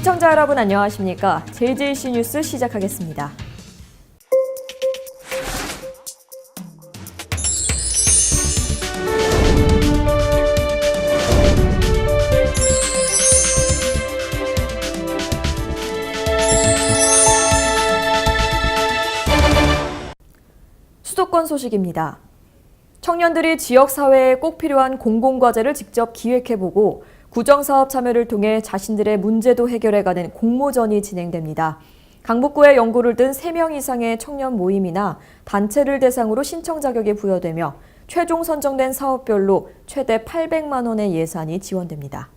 시청자 여러분 안녕하십니까? JJC 뉴스 시작하겠습니다. 수도권 소식입니다. 청년들이 지역사회에 꼭 필요한 공공과제를 직접 기획해보고 구정사업 참여를 통해 자신들의 문제도 해결해가는 공모전이 진행됩니다. 강북구에 연고를 든 3명 이상의 청년 모임이나 단체를 대상으로 신청 자격이 부여되며 최종 선정된 사업별로 최대 800만 원의 예산이 지원됩니다.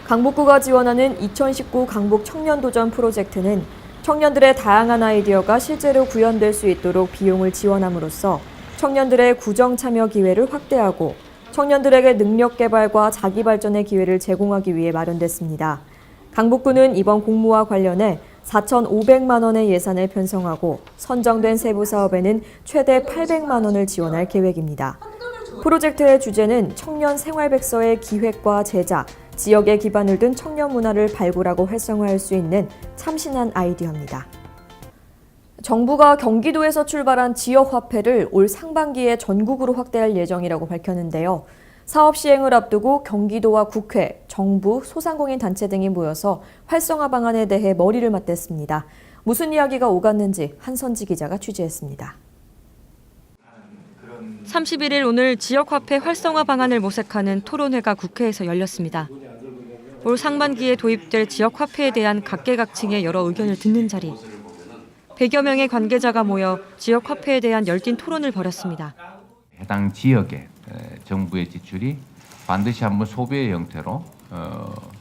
강북구가 지원하는 2019 강북 청년도전 프로젝트는 청년들의 다양한 아이디어가 실제로 구현될 수 있도록 비용을 지원함으로써 청년들의 구정 참여 기회를 확대하고 청년들에게 능력 개발과 자기 발전의 기회를 제공하기 위해 마련됐습니다. 강북구는 이번 공모와 관련해 4,500만 원의 예산을 편성하고 선정된 세부 사업에는 최대 800만 원을 지원할 계획입니다. 프로젝트의 주제는 청년 생활백서의 기획과 제작, 지역에 기반을 둔 청년 문화를 발굴하고 활성화할 수 있는 참신한 아이디어입니다. 정부가 경기도에서 출발한 지역화폐를 올 상반기에 전국으로 확대할 예정이라고 밝혔는데요. 사업 시행을 앞두고 경기도와 국회, 정부, 소상공인 단체 등이 모여서 활성화 방안에 대해 머리를 맞댔습니다. 무슨 이야기가 오갔는지 한선지 기자가 취재했습니다. 31일 오늘 지역화폐 활성화 방안을 모색하는 토론회가 국회에서 열렸습니다. 올 상반기에 도입될 지역화폐에 대한 각계각층의 여러 의견을 듣는 자리. 100여 명의 관계자가 모여 지역화폐에 대한 열띤 토론을 벌였습니다. 해당 지역의 정부의 지출이 반드시 한번 소비의 형태로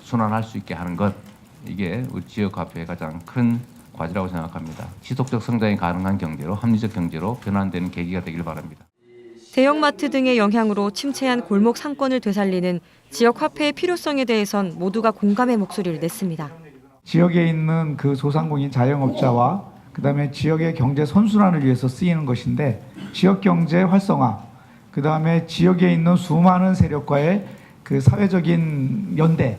순환할 수 있게 하는 것, 이게 우리 지역화폐의 가장 큰 과제라고 생각합니다. 지속적 성장이 가능한 경제로, 합리적 경제로 변환되는 계기가 되길 바랍니다. 대형마트 등의 영향으로 침체한 골목 상권을 되살리는 지역화폐의 필요성에 대해선 모두가 공감의 목소리를 냈습니다. 지역에 있는 그 소상공인 자영업자와 그다음에 지역의 경제 선순환을 위해서 쓰이는 것인데, 지역 경제 활성화, 그다음에 지역에 있는 수많은 세력과의 그 사회적인 연대,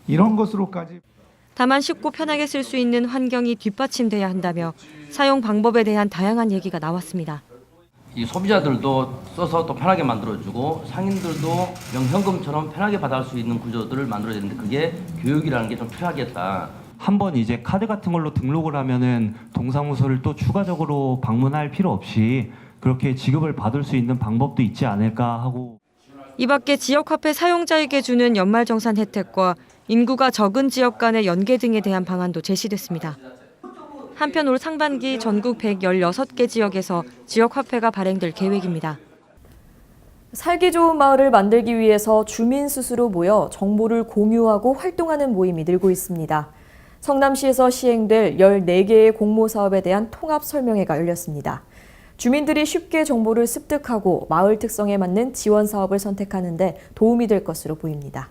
이런 것으로까지. 다만 쉽고 편하게 쓸 수 있는 환경이 뒷받침돼야 한다며 사용 방법에 대한 다양한 얘기가 나왔습니다. 이 소비자들도 써서 또 편하게 만들어주고 상인들도 현금처럼 편하게 받아갈 수 있는 구조들을 만들어야 되는데, 그게 교육이라는 게 좀 필요하겠다. 한번 이제 카드 같은 걸로 등록을 하면은 동사무소를 또 추가적으로 방문할 필요 없이 그렇게 지급을 받을 수 있는 방법도 있지 않을까 하고. 이 밖에 지역화폐 사용자에게 주는 연말정산 혜택과 인구가 적은 지역 간의 연계 등에 대한 방안도 제시됐습니다. 한편 올 상반기 전국 116개 지역에서 지역화폐가 발행될 계획입니다. 살기 좋은 마을을 만들기 위해서 주민 스스로 모여 정보를 공유하고 활동하는 모임이 늘고 있습니다. 성남시에서 시행될 14개의 공모사업에 대한 통합 설명회가 열렸습니다. 주민들이 쉽게 정보를 습득하고 마을 특성에 맞는 지원 사업을 선택하는 데 도움이 될 것으로 보입니다.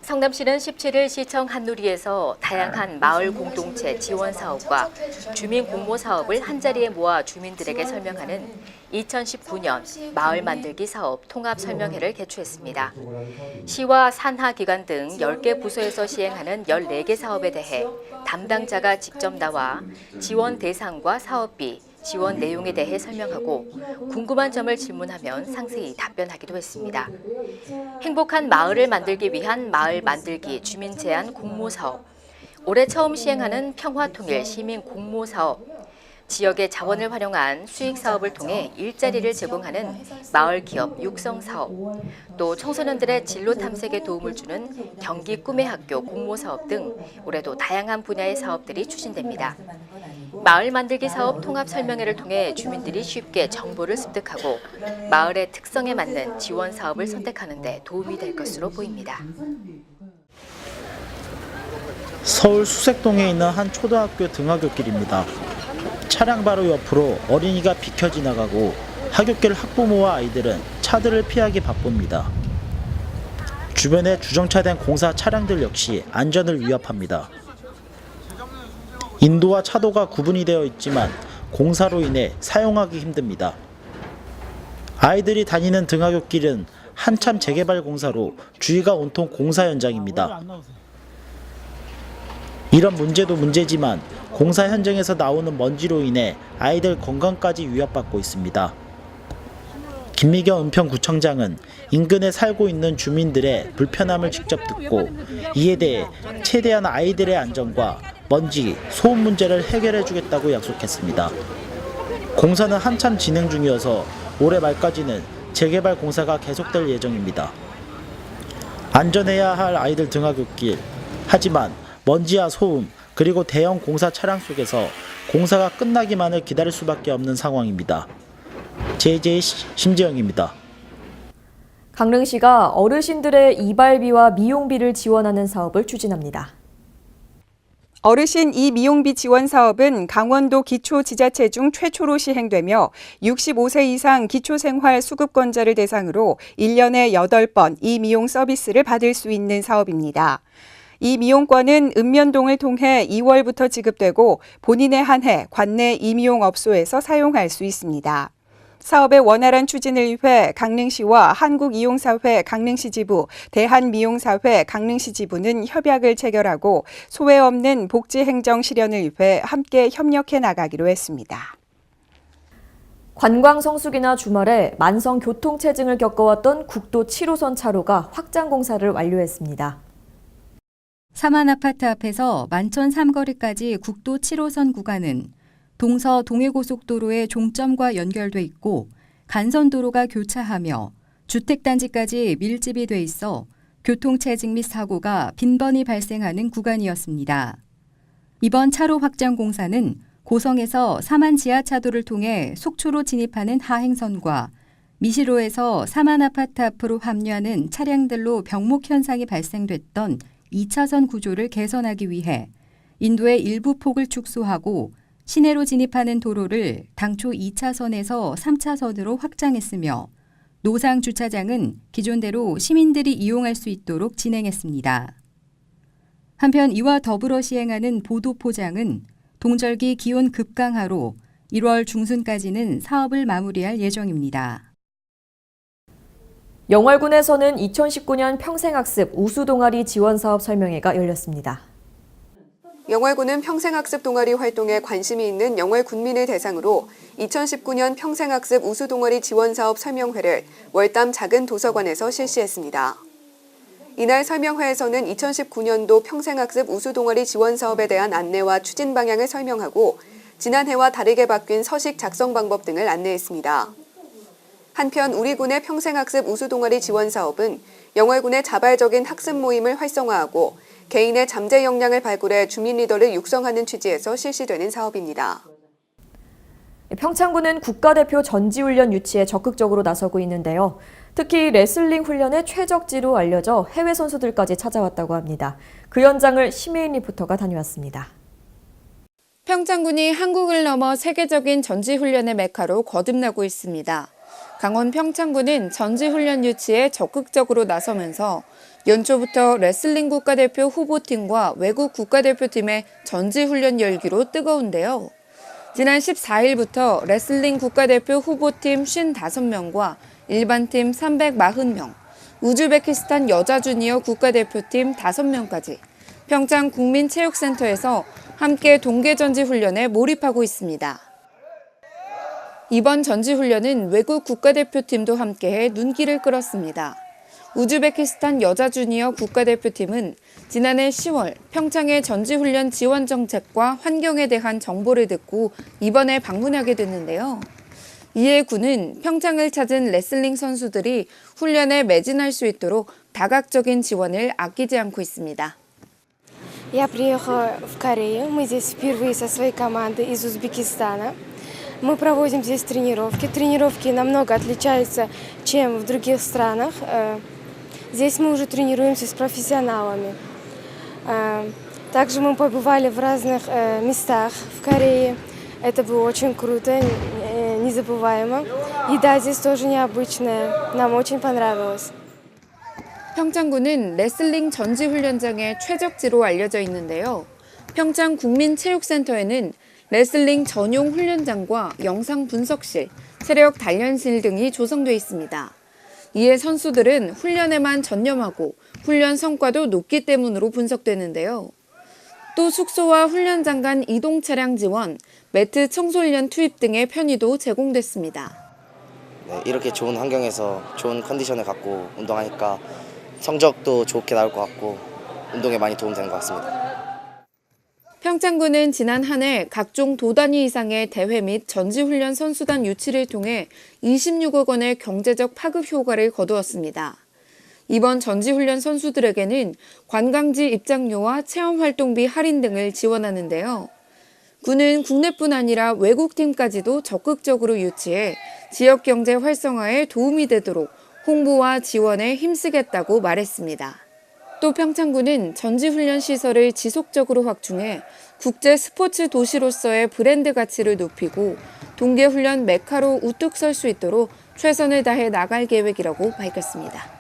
성남시는 17일 시청 한누리에서 다양한 마을 공동체 지원 사업과 주민 공모 사업을 한자리에 모아 주민들에게 설명하는 2019년 마을 만들기 사업 통합 설명회를 개최했습니다. 시와 산하기관 등 10개 부서에서 시행하는 14개 사업에 대해 담당자가 직접 나와 지원 대상과 사업비, 지원 내용에 대해 설명하고 궁금한 점을 질문하면 상세히 답변하기도 했습니다. 행복한 마을을 만들기 위한 마을 만들기 주민 제안 공모 사업, 올해 처음 시행하는 평화통일 시민 공모 사업, 지역의 자원을 활용한 수익 사업을 통해 일자리를 제공하는 마을 기업 육성 사업, 또 청소년들의 진로 탐색에 도움을 주는 경기 꿈의 학교 공모 사업 등 올해도 다양한 분야의 사업들이 추진됩니다. 마을 만들기 사업 통합 설명회를 통해 주민들이 쉽게 정보를 습득하고 마을의 특성에 맞는 지원 사업을 선택하는 데 도움이 될 것으로 보입니다. 서울 수색동에 있는 한 초등학교 등하굣길입니다. 차량 바로 옆으로 어린이가 비켜 지나가고 하굣길 학부모와 아이들은 차들을 피하기 바쁩니다. 주변에 주정차된 공사 차량들 역시 안전을 위협합니다. 인도와 차도가 구분이 되어 있지만 공사로 인해 사용하기 힘듭니다. 아이들이 다니는 등하굣길은 한참 재개발 공사로 주위가 온통 공사 현장입니다. 이런 문제도 문제지만 공사 현장에서 나오는 먼지로 인해 아이들 건강까지 위협받고 있습니다. 김미경 은평구청장은 인근에 살고 있는 주민들의 불편함을 직접 듣고 이에 대해 최대한 아이들의 안전과 먼지, 소음 문제를 해결해 주겠다고 약속했습니다. 공사는 한참 진행 중이어서 올해 말까지는 재개발 공사가 계속될 예정입니다. 안전해야 할 아이들 등하굣길. 하지만 먼지와 소음 그리고 대형 공사 차량 속에서 공사가 끝나기만을 기다릴 수밖에 없는 상황입니다. JJ 심재영입니다. 강릉시가 어르신들의 이발비와 미용비를 지원하는 사업을 추진합니다. 어르신 이미용비 지원 사업은 강원도 기초지자체 중 최초로 시행되며 65세 이상 기초생활 수급권자를 대상으로 1년에 8번 이미용 서비스를 받을 수 있는 사업입니다. 이 미용권은 읍면동을 통해 2월부터 지급되고 본인에 한해 관내 이미용업소에서 사용할 수 있습니다. 사업의 원활한 추진을 위해 강릉시와 한국이용사회 강릉시 지부, 대한미용사회 강릉시 지부는 협약을 체결하고 소외 없는 복지행정 실현을 위해 함께 협력해 나가기로 했습니다. 관광 성수기나 주말에 만성 교통체증을 겪어왔던 국도 7호선 차로가 확장 공사를 완료했습니다. 사만아파트 앞에서 만천 삼거리까지 국도 7호선 구간은 동서 동해고속도로의 종점과 연결돼 있고 간선도로가 교차하며 주택단지까지 밀집이 돼 있어 교통체증 및 사고가 빈번히 발생하는 구간이었습니다. 이번 차로 확장 공사는 고성에서 사만 지하차도를 통해 속초로 진입하는 하행선과 미시로에서 사만아파트 앞으로 합류하는 차량들로 병목 현상이 발생됐던 2차선 구조를 개선하기 위해 인도의 일부 폭을 축소하고 시내로 진입하는 도로를 당초 2차선에서 3차선으로 확장했으며 노상 주차장은 기존대로 시민들이 이용할 수 있도록 진행했습니다. 한편 이와 더불어 시행하는 보도 포장은 동절기 기온 급강하로 1월 중순까지는 사업을 마무리할 예정입니다. 영월군에서는 2019년 평생학습 우수동아리 지원사업 설명회가 열렸습니다. 영월군은 평생학습 동아리 활동에 관심이 있는 영월 군민을 대상으로 2019년 평생학습 우수동아리 지원사업 설명회를 월담 작은 도서관에서 실시했습니다. 이날 설명회에서는 2019년도 평생학습 우수동아리 지원사업에 대한 안내와 추진 방향을 설명하고 지난해와 다르게 바뀐 서식 작성 방법 등을 안내했습니다. 한편 우리 군의 평생학습 우수동아리 지원사업은 영월군의 자발적인 학습 모임을 활성화하고 개인의 잠재 역량을 발굴해 주민 리더를 육성하는 취지에서 실시되는 사업입니다. 평창군은 국가대표 전지훈련 유치에 적극적으로 나서고 있는데요. 특히 레슬링 훈련의 최적지로 알려져 해외 선수들까지 찾아왔다고 합니다. 그 현장을 심혜인 리포터가 다녀왔습니다. 평창군이 한국을 넘어 세계적인 전지훈련의 메카로 거듭나고 있습니다. 강원 평창군은 전지훈련 유치에 적극적으로 나서면서 연초부터 레슬링 국가대표 후보팀과 외국 국가대표팀의 전지훈련 열기로 뜨거운데요. 지난 14일부터 레슬링 국가대표 후보팀 55명과 일반팀 340명, 우즈베키스탄 여자 주니어 국가대표팀 5명까지 평창 국민체육센터에서 함께 동계전지훈련에 몰입하고 있습니다. 이번 전지훈련은 외국 국가대표팀도 함께해 눈길을 끌었습니다. 우즈베키스탄 여자 주니어 국가대표팀은 지난해 10월 평창의 전지훈련 지원 정책과 환경에 대한 정보를 듣고 이번에 방문하게 됐는데요. 이에 군은 평창을 찾은 레슬링 선수들이 훈련에 매진할 수 있도록 다각적인 지원을 아끼지 않고 있습니다. Я приехала в Корею. Мы здесь впервые со своей командой из Узбекистана. Мы проводим здесь тренировки. Тренировки намного отличаются, чем в других странах. Здесь мы уже тренируемся с профессионалами. Также мы побывали в разных местах в Корее. Это было очень круто, незабываемо. Еда здесь тоже необычная. Нам очень понравилось. 평창군은 레슬링 전지훈련장의 최적지로 알려져 있는데요. 평창 국민체육센터에는 레슬링 전용 훈련장과 영상 분석실, 체력 단련실 등이 조성돼 있습니다. 이에 선수들은 훈련에만 전념하고 훈련 성과도 높기 때문으로 분석되는데요. 또 숙소와 훈련장 간 이동 차량 지원, 매트 청소인력 투입 등의 편의도 제공됐습니다. 네, 이렇게 좋은 환경에서 좋은 컨디션을 갖고 운동하니까 성적도 좋게 나올 것 같고 운동에 많이 도움되는 것 같습니다. 평창군은 지난 한 해 각종 도단위 이상의 대회 및 전지훈련 선수단 유치를 통해 26억 원의 경제적 파급 효과를 거두었습니다. 이번 전지훈련 선수들에게는 관광지 입장료와 체험활동비 할인 등을 지원하는데요. 군은 국내뿐 아니라 외국팀까지도 적극적으로 유치해 지역경제 활성화에 도움이 되도록 홍보와 지원에 힘쓰겠다고 말했습니다. 또 평창군은 전지훈련 시설을 지속적으로 확충해 국제 스포츠 도시로서의 브랜드 가치를 높이고 동계훈련 메카로 우뚝 설 수 있도록 최선을 다해 나갈 계획이라고 밝혔습니다.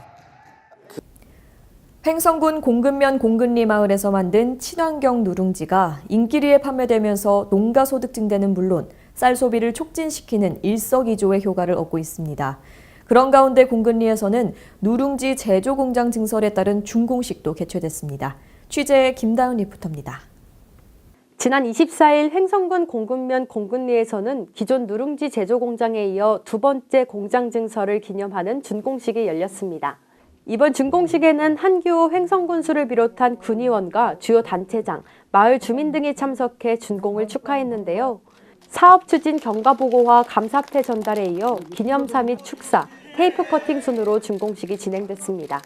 횡성군 공근면 공근리 마을에서 만든 친환경 누룽지가 인기리에 판매되면서 농가 소득 증대는 물론 쌀 소비를 촉진시키는 일석이조의 효과를 얻고 있습니다. 그런 가운데 공근리에서는 누룽지 제조 공장 증설에 따른 준공식도 개최됐습니다. 취재의 김다은 리포터입니다. 지난 24일 횡성군 공근면 공근리에서는 기존 누룽지 제조 공장에 이어 두 번째 공장 증설을 기념하는 준공식이 열렸습니다. 이번 준공식에는 한규호 횡성군수를 비롯한 군의원과 주요 단체장, 마을 주민 등이 참석해 준공을 축하했는데요. 사업 추진 경과보고와 감사패 전달에 이어 기념사 및 축사, 테이프 커팅 순으로 준공식이 진행됐습니다.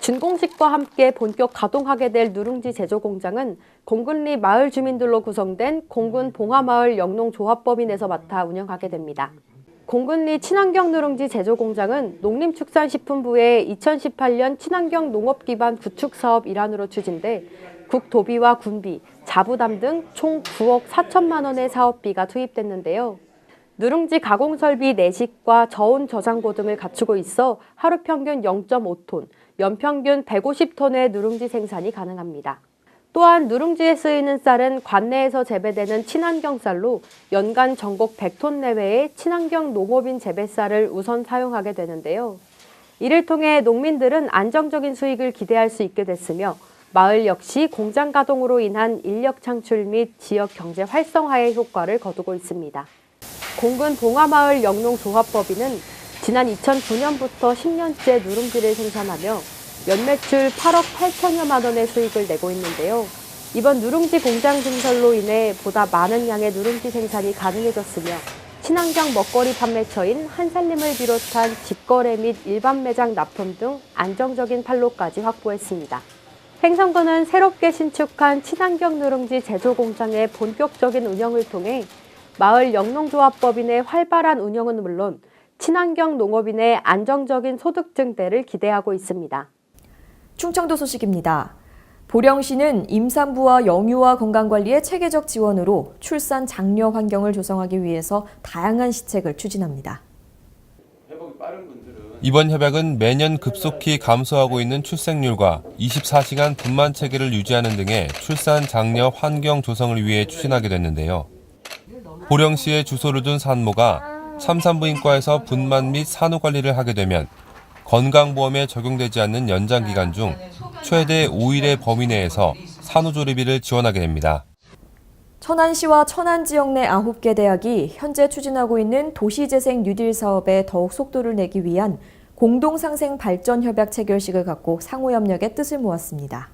준공식과 함께 본격 가동하게 될 누룽지 제조 공장은 공근리 마을 주민들로 구성된 공군 봉화마을 영농조합법인에서 맡아 운영하게 됩니다. 공근리 친환경 누룽지 제조 공장은 농림축산식품부의 2018년 친환경 농업 기반 구축 사업 일환으로 추진돼 국도비와 군비, 자부담 등 총 9억 4천만 원의 사업비가 투입됐는데요. 누룽지 가공 설비 내식과 저온 저장고 등을 갖추고 있어 하루 평균 0.5톤, 연평균 150톤의 누룽지 생산이 가능합니다. 또한 누룽지에 쓰이는 쌀은 관내에서 재배되는 친환경 쌀로 연간 전국 100톤 내외의 친환경 농업인 재배쌀을 우선 사용하게 되는데요. 이를 통해 농민들은 안정적인 수익을 기대할 수 있게 됐으며 마을 역시 공장 가동으로 인한 인력 창출 및 지역 경제 활성화의 효과를 거두고 있습니다. 공군 봉화마을 영농조합법인은 지난 2009년부터 10년째 누룽지를 생산하며 연매출 8억 8천여만 원의 수익을 내고 있는데요. 이번 누룽지 공장 증설로 인해 보다 많은 양의 누룽지 생산이 가능해졌으며 친환경 먹거리 판매처인 한살림을 비롯한 직거래 및 일반 매장 납품 등 안정적인 판로까지 확보했습니다. 횡성군은 새롭게 신축한 친환경 누룽지 제조 공장의 본격적인 운영을 통해 마을 영농조합법인의 활발한 운영은 물론 친환경 농업인의 안정적인 소득 증대를 기대하고 있습니다. 충청도 소식입니다. 보령시는 임산부와 영유아 건강관리의 체계적 지원으로 출산 장려 환경을 조성하기 위해서 다양한 시책을 추진합니다. 이번 협약은 매년 급속히 감소하고 있는 출생률과 24시간 분만 체계를 유지하는 등의 출산 장려 환경 조성을 위해 추진하게 됐는데요. 보령시에 주소를 둔 산모가 참산부인과에서 분만 및 산후 관리를 하게 되면 건강보험에 적용되지 않는 연장기간 중 최대 5일의 범위 내에서 산후조리비를 지원하게 됩니다. 천안시와 천안 지역 내 9개 대학이 현재 추진하고 있는 도시재생 뉴딜 사업에 더욱 속도를 내기 위한 공동상생 발전 협약 체결식을 갖고 상호협력의 뜻을 모았습니다.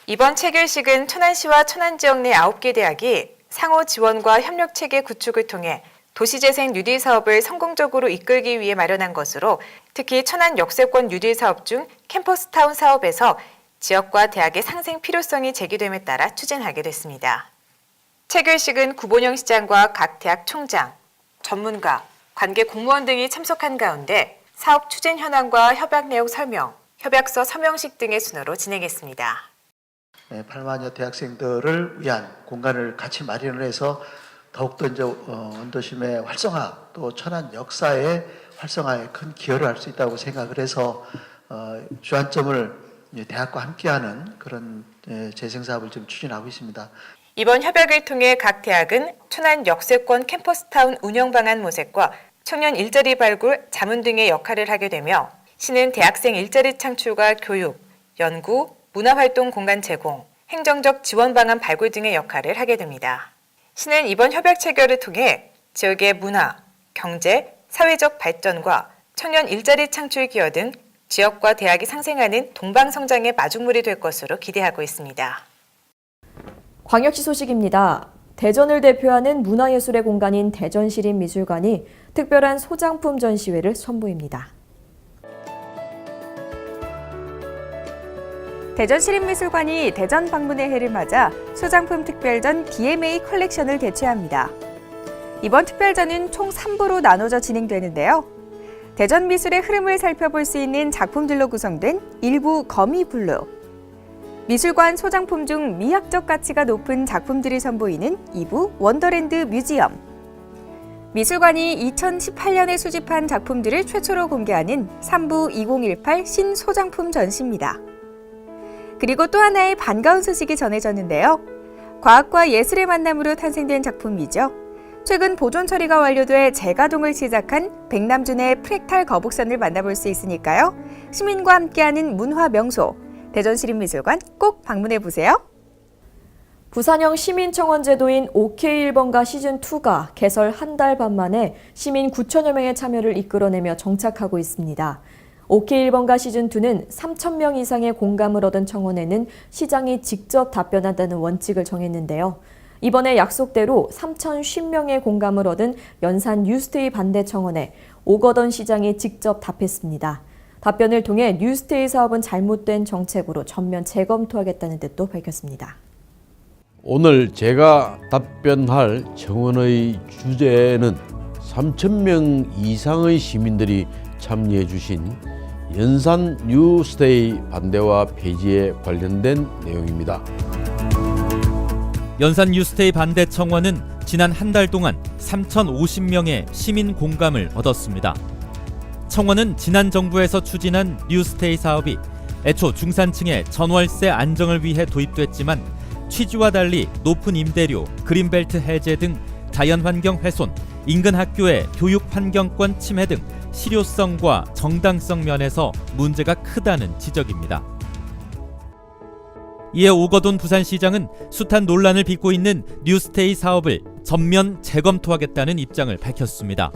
이번 체결식은 천안시와 천안 지역 내 9개 대학이 상호 지원과 협력 체계 구축을 통해 도시재생 뉴딜 사업을 성공적으로 이끌기 위해 마련한 것으로 특히 천안 역세권 뉴딜 사업 중 캠퍼스타운 사업에서 지역과 대학의 상생 필요성이 제기됨에 따라 추진하게 됐습니다. 체결식은 구본영 시장과 각 대학 총장, 전문가, 관계 공무원 등이 참석한 가운데 사업 추진 현황과 협약 내용 설명, 협약서 서명식 등의 순으로 진행했습니다. 8만여 대학생들을 위한 공간을 같이 마련을 해서 더욱더 이제 원도심의 활성화 또 천안 역사의 활성화에 큰 기여를 할 수 있다고 생각을 해서 주안점을 대학과 함께하는 그런 재생 사업을 지금 추진하고 있습니다. 이번 협약을 통해 각 대학은 천안 역세권 캠퍼스타운 운영 방안 모색과 청년 일자리 발굴, 자문 등의 역할을 하게 되며 시는 대학생 일자리 창출과 교육, 연구, 문화활동 공간 제공, 행정적 지원 방안 발굴 등의 역할을 하게 됩니다. 시는 이번 협약 체결을 통해 지역의 문화, 경제, 사회적 발전과 청년 일자리 창출 기여 등 지역과 대학이 상생하는 동방성장의 마중물이 될 것으로 기대하고 있습니다. 광역시 소식입니다. 대전을 대표하는 문화예술의 공간인 대전시립미술관이 특별한 소장품 전시회를 선보입니다. 대전시립미술관이 대전 방문의 해를 맞아 소장품 특별전 DMA 컬렉션을 개최합니다. 이번 특별전은 총 3부로 나눠져 진행되는데요. 대전 미술의 흐름을 살펴볼 수 있는 작품들로 구성된 1부 거미블루, 미술관 소장품 중 미학적 가치가 높은 작품들이 선보이는 2부 원더랜드 뮤지엄, 미술관이 2018년에 수집한 작품들을 최초로 공개하는 3부 2018 신소장품 전시입니다. 그리고 또 하나의 반가운 소식이 전해졌는데요. 과학과 예술의 만남으로 탄생된 작품이죠. 최근 보존 처리가 완료돼 재가동을 시작한 백남준의 프랙탈 거북선을 만나볼 수 있으니까요. 시민과 함께하는 문화 명소, 대전시립미술관 꼭 방문해보세요. 부산형 시민청원제도인 OK1번가 시즌2가 개설 한 달 반 만에 시민 9천여 명의 참여를 이끌어내며 정착하고 있습니다. OK1번가 시즌2는 3천 명 이상의 공감을 얻은 청원에는 시장이 직접 답변한다는 원칙을 정했는데요. 이번에 약속대로 3,050명의 공감을 얻은 연산 뉴스테이 반대 청원에 오거돈 시장이 직접 답했습니다. 답변을 통해 뉴스테이 사업은 잘못된 정책으로 전면 재검토하겠다는 뜻도 밝혔습니다. 오늘 제가 답변할 청원의 주제는 3,000명 이상의 시민들이 참여해 주신 연산 뉴스테이 반대와 폐지에 관련된 내용입니다. 연산 뉴스테이 반대 청원은 지난 한 달 동안 3,050명의 시민 공감을 얻었습니다. 청원은 지난 정부에서 추진한 뉴스테이 사업이 애초 중산층의 전월세 안정을 위해 도입됐지만 취지와 달리 높은 임대료, 그린벨트 해제 등 자연환경 훼손, 인근 학교의 교육 환경권 침해 등 실효성과 정당성 면에서 문제가 크다는 지적입니다. 이에 오거돈 부산시장은 숱한 논란을 빚고 있는 뉴스테이 사업을 전면 재검토하겠다는 입장을 밝혔습니다.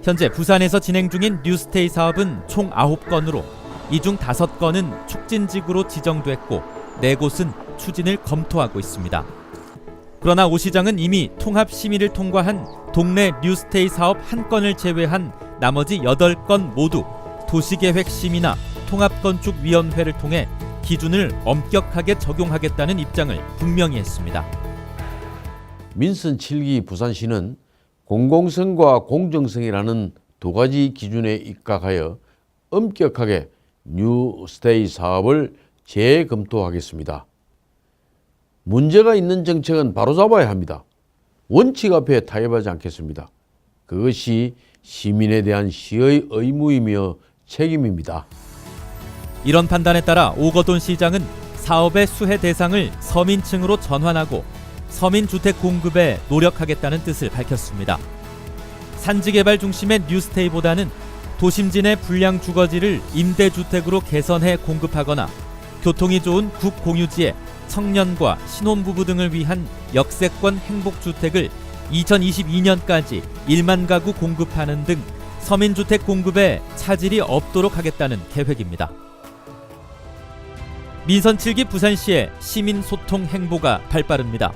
현재 부산에서 진행 중인 뉴스테이 사업은 총 9건으로 이 중 5건은 촉진지구로 지정됐고 4곳은 추진을 검토하고 있습니다. 그러나 오 시장은 이미 통합심의를 통과한 동네 뉴스테이 사업 1건을 제외한 나머지 8건 모두 도시계획심의나 통합건축위원회를 통해 기준을 엄격하게 적용하겠다는 입장을 분명히 했습니다. 민선 7기 부산시는 공공성과 공정성이라는 두 가지 기준에 입각하여 엄격하게 뉴스테이 사업을 재검토하겠습니다. 문제가 있는 정책은 바로잡아야 합니다. 원칙 앞에 타협하지 않겠습니다. 그것이 시민에 대한 시의 의무이며 책임입니다. 이런 판단에 따라 오거돈 시장은 사업의 수혜 대상을 서민층으로 전환하고 서민주택 공급에 노력하겠다는 뜻을 밝혔습니다. 산지개발 중심의 뉴스테이보다는 도심진의 불량 주거지를 임대주택으로 개선해 공급하거나 교통이 좋은 국공유지에 청년과 신혼부부 등을 위한 역세권 행복주택을 2022년까지 1만 가구 공급하는 등 서민주택 공급에 차질이 없도록 하겠다는 계획입니다. 민선 7기 부산시의 시민소통 행보가 발빠릅니다.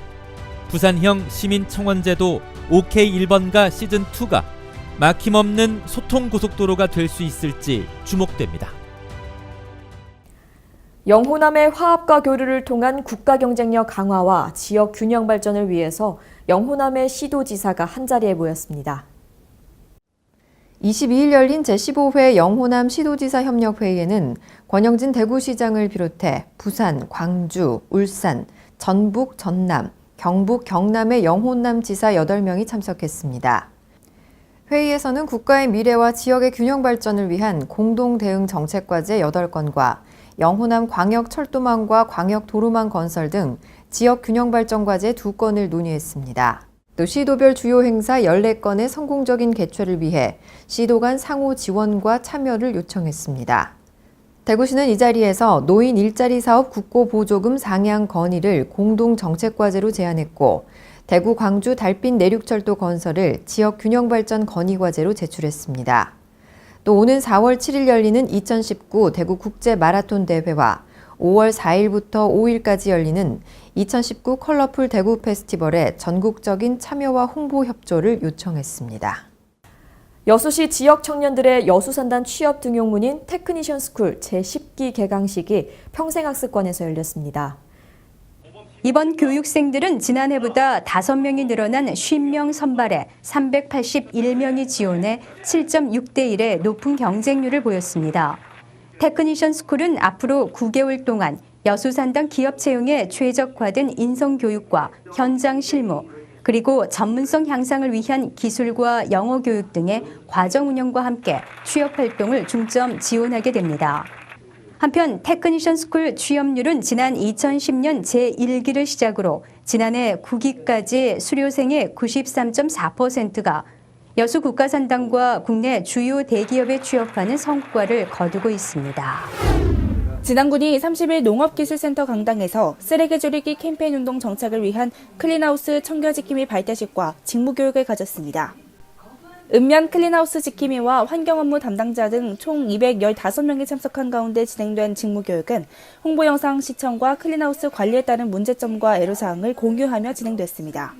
부산형 시민청원제도 OK1번가 시즌2가 막힘없는 소통고속도로가 될 수 있을지 주목됩니다. 영호남의 화합과 교류를 통한 국가 경쟁력 강화와 지역 균형 발전을 위해서 영호남의 시도지사가 한자리에 모였습니다. 22일 열린 제15회 영호남 시도지사 협력회의에는 권영진 대구시장을 비롯해 부산, 광주, 울산, 전북, 전남, 경북, 경남의 영호남 지사 8명이 참석했습니다. 회의에서는 국가의 미래와 지역의 균형 발전을 위한 공동 대응 정책과제 8건과 영호남 광역철도망과 광역도로망 건설 등 지역 균형 발전 과제 2건을 논의했습니다. 또 시도별 주요 행사 14건의 성공적인 개최를 위해 시도 간 상호 지원과 참여를 요청했습니다. 대구시는 이 자리에서 노인 일자리 사업 국고 보조금 상향 건의를 공동 정책과제로 제안했고 대구 광주 달빛 내륙철도 건설을 지역 균형 발전 건의 과제로 제출했습니다. 또 오는 4월 7일 열리는 2019 대구 국제 마라톤 대회와 5월 4일부터 5일까지 열리는 2019 컬러풀 대구 페스티벌에 전국적인 참여와 홍보 협조를 요청했습니다. 여수시 지역 청년들의 여수산단 취업 등용문인 테크니션 스쿨 제10기 개강식이 평생학습관에서 열렸습니다. 이번 교육생들은 지난해보다 5명이 늘어난 50명 선발에 381명이 지원해 7.6대 1의 높은 경쟁률을 보였습니다. 테크니션 스쿨은 앞으로 9개월 동안 여수산단 기업 채용에 최적화된 인성교육과 현장 실무, 그리고 전문성 향상을 위한 기술과 영어 교육 등의 과정 운영과 함께 취업 활동을 중점 지원하게 됩니다. 한편 테크니션 스쿨 취업률은 지난 2010년 제1기를 시작으로 지난해 9기까지 수료생의 93.4%가 여수 국가산단과 국내 주요 대기업에 취업하는 성과를 거두고 있습니다. 진안군이 30일 농업기술센터 강당에서 쓰레기 줄이기 캠페인 운동 정착을 위한 클린하우스 청결지킴이 발대식과 직무교육을 가졌습니다. 읍면 클린하우스 지킴이와 환경업무 담당자 등 총 215명이 참석한 가운데 진행된 직무교육은 홍보 영상 시청과 클린하우스 관리에 따른 문제점과 애로사항을 공유하며 진행됐습니다.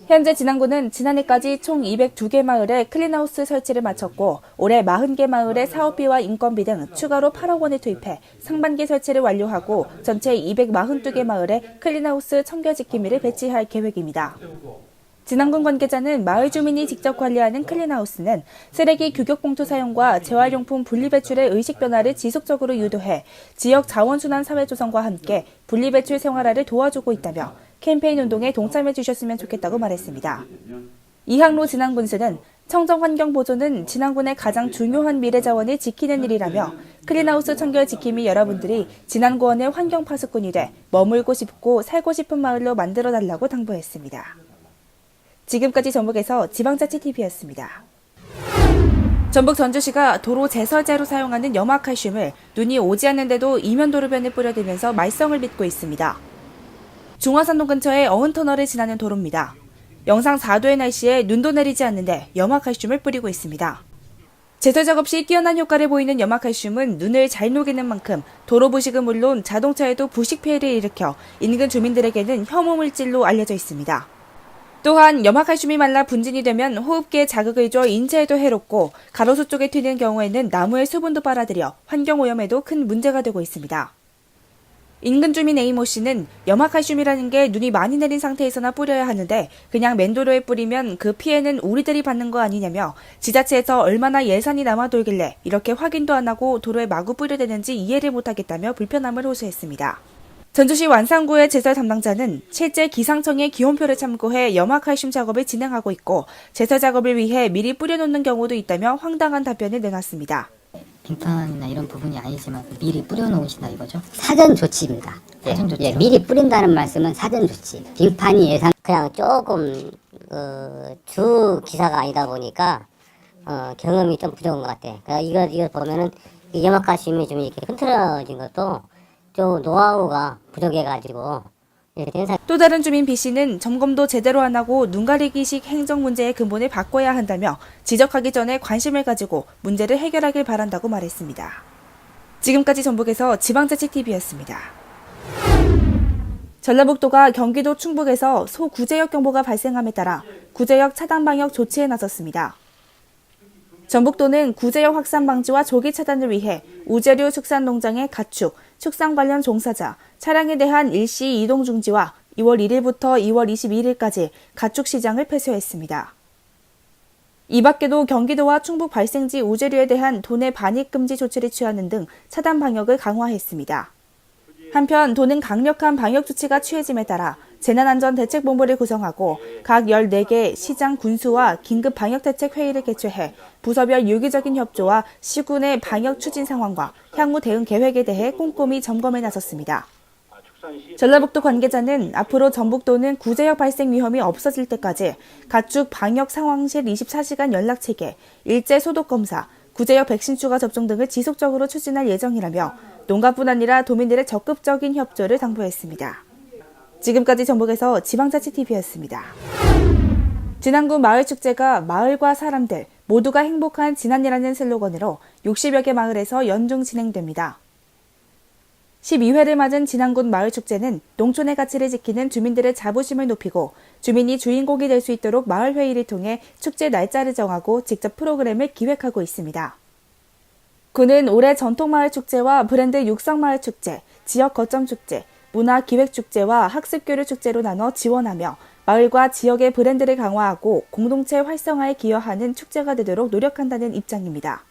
현재 진안군은 지난해까지 총 202개 마을에 클린하우스 설치를 마쳤고 올해 40개 마을에 사업비와 인건비 등 추가로 8억 원을 투입해 상반기 설치를 완료하고 전체 242개 마을에 클린하우스 청결지킴이를 배치할 계획입니다. 진안군 관계자는 마을 주민이 직접 관리하는 클린하우스는 쓰레기 규격봉투 사용과 재활용품 분리배출의 의식 변화를 지속적으로 유도해 지역 자원순환 사회 조성과 함께 분리배출 생활화를 도와주고 있다며 캠페인 운동에 동참해 주셨으면 좋겠다고 말했습니다. 이항로 진안군수는 청정환경 보존은 진안군의 가장 중요한 미래 자원을 지키는 일이라며 클린하우스 청결 지킴이 여러분들이 진안구원의 환경 파수꾼이 돼 머물고 싶고 살고 싶은 마을로 만들어달라고 당부했습니다. 지금까지 전북에서 지방자치TV였습니다. 전북 전주시가 도로 제설제로 사용하는 염화칼슘을 눈이 오지 않는데도 이면도로변에 뿌려대면서 말썽을 빚고 있습니다. 중화산동 근처의 어흥터널을 지나는 도로입니다. 영상 4도의 날씨에 눈도 내리지 않는데 염화칼슘을 뿌리고 있습니다. 제설 작업 시 뛰어난 효과를 보이는 염화칼슘은 눈을 잘 녹이는 만큼 도로 부식은 물론 자동차에도 부식 피해를 일으켜 인근 주민들에게는 혐오물질로 알려져 있습니다. 또한 염화칼슘이 말라 분진이 되면 호흡기에 자극을 줘 인체에도 해롭고 가로수 쪽에 튀는 경우에는 나무의 수분도 빨아들여 환경오염에도 큰 문제가 되고 있습니다. 인근 주민 A모 씨는 염화칼슘이라는 게 눈이 많이 내린 상태에서나 뿌려야 하는데 그냥 맨도로에 뿌리면 그 피해는 우리들이 받는 거 아니냐며 지자체에서 얼마나 예산이 남아돌길래 이렇게 확인도 안 하고 도로에 마구 뿌려대는지 이해를 못하겠다며 불편함을 호소했습니다. 전주시 완산구의 제설 담당자는 실제 기상청의 기온표를 참고해 염화칼슘 작업을 진행하고 있고 제설 작업을 위해 미리 뿌려놓는 경우도 있다며 황당한 답변을 내놨습니다. 빙판이나 이런 부분이 아니지만 미리 뿌려놓으신다 이거죠? 사전 조치입니다. 사전 조치. 예, 미리 뿌린다는 말씀은 사전 조치. 빙판이 예상 그냥 조금 주 기사가 아니다 보니까 경험이 좀 부족한 것 같아. 그러니까 이거 보면은 염화칼슘이 좀 이렇게 흐트러진 것도 좀 노하우가 부족해가지고. 또 다른 주민 B씨는 점검도 제대로 안 하고 눈 가리기식 행정 문제의 근본을 바꿔야 한다며 지적하기 전에 관심을 가지고 문제를 해결하길 바란다고 말했습니다. 지금까지 전북에서 지방자치TV였습니다. 전라북도가 경기도 충북에서 소구제역 경보가 발생함에 따라 구제역 차단 방역 조치에 나섰습니다. 전북도는 구제역 확산 방지와 조기 차단을 위해 우제류 축산 농장의 가축, 축산 관련 종사자, 차량에 대한 일시 이동 중지와 2월 1일부터 2월 22일까지 가축 시장을 폐쇄했습니다. 이 밖에도 경기도와 충북 발생지 우제류에 대한 도내 반입 금지 조치를 취하는 등 차단 방역을 강화했습니다. 한편 도는 강력한 방역 조치가 취해짐에 따라 재난안전대책본부를 구성하고 각 14개 시장 군수와 긴급 방역대책 회의를 개최해 부서별 유기적인 협조와 시군의 방역 추진 상황과 향후 대응 계획에 대해 꼼꼼히 점검에 나섰습니다. 전라북도 관계자는 앞으로 전북도는 구제역 발생 위험이 없어질 때까지 가축 방역 상황실 24시간 연락체계, 일제 소독 검사, 구제역 백신 추가 접종 등을 지속적으로 추진할 예정이라며 농가뿐 아니라 도민들의 적극적인 협조를 당부했습니다. 지금까지 전북에서 지방자치TV였습니다. 진안군 마을축제가 마을과 사람들 모두가 행복한 진안이라는 슬로건으로 60여 개 마을에서 연중 진행됩니다. 12회를 맞은 진안군 마을축제는 농촌의 가치를 지키는 주민들의 자부심을 높이고 주민이 주인공이 될 수 있도록 마을회의를 통해 축제 날짜를 정하고 직접 프로그램을 기획하고 있습니다. 군은 올해 전통마을축제와 브랜드 육성마을축제, 지역거점축제, 문화기획축제와 학습교류축제로 나눠 지원하며 마을과 지역의 브랜드를 강화하고 공동체 활성화에 기여하는 축제가 되도록 노력한다는 입장입니다.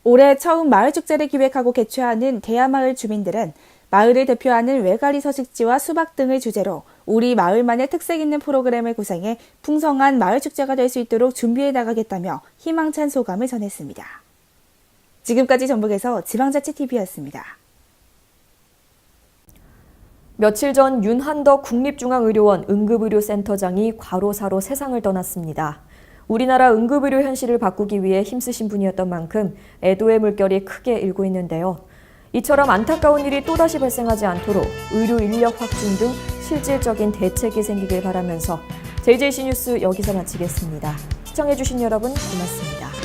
올해 처음 마을축제를 기획하고 개최하는 대야마을 주민들은 마을을 대표하는 외가리 서식지와 수박 등을 주제로 우리 마을만의 특색 있는 프로그램을 구상해 풍성한 마을축제가 될 수 있도록 준비해 나가겠다며 희망찬 소감을 전했습니다. 지금까지 전북에서 지방자치TV였습니다. 며칠 전 윤한덕 국립중앙의료원 응급의료센터장이 과로사로 세상을 떠났습니다. 우리나라 응급의료 현실을 바꾸기 위해 힘쓰신 분이었던 만큼 애도의 물결이 크게 일고 있는데요. 이처럼 안타까운 일이 또다시 발생하지 않도록 의료 인력 확충 등 실질적인 대책이 생기길 바라면서 JJC 뉴스 여기서 마치겠습니다. 시청해주신 여러분 고맙습니다.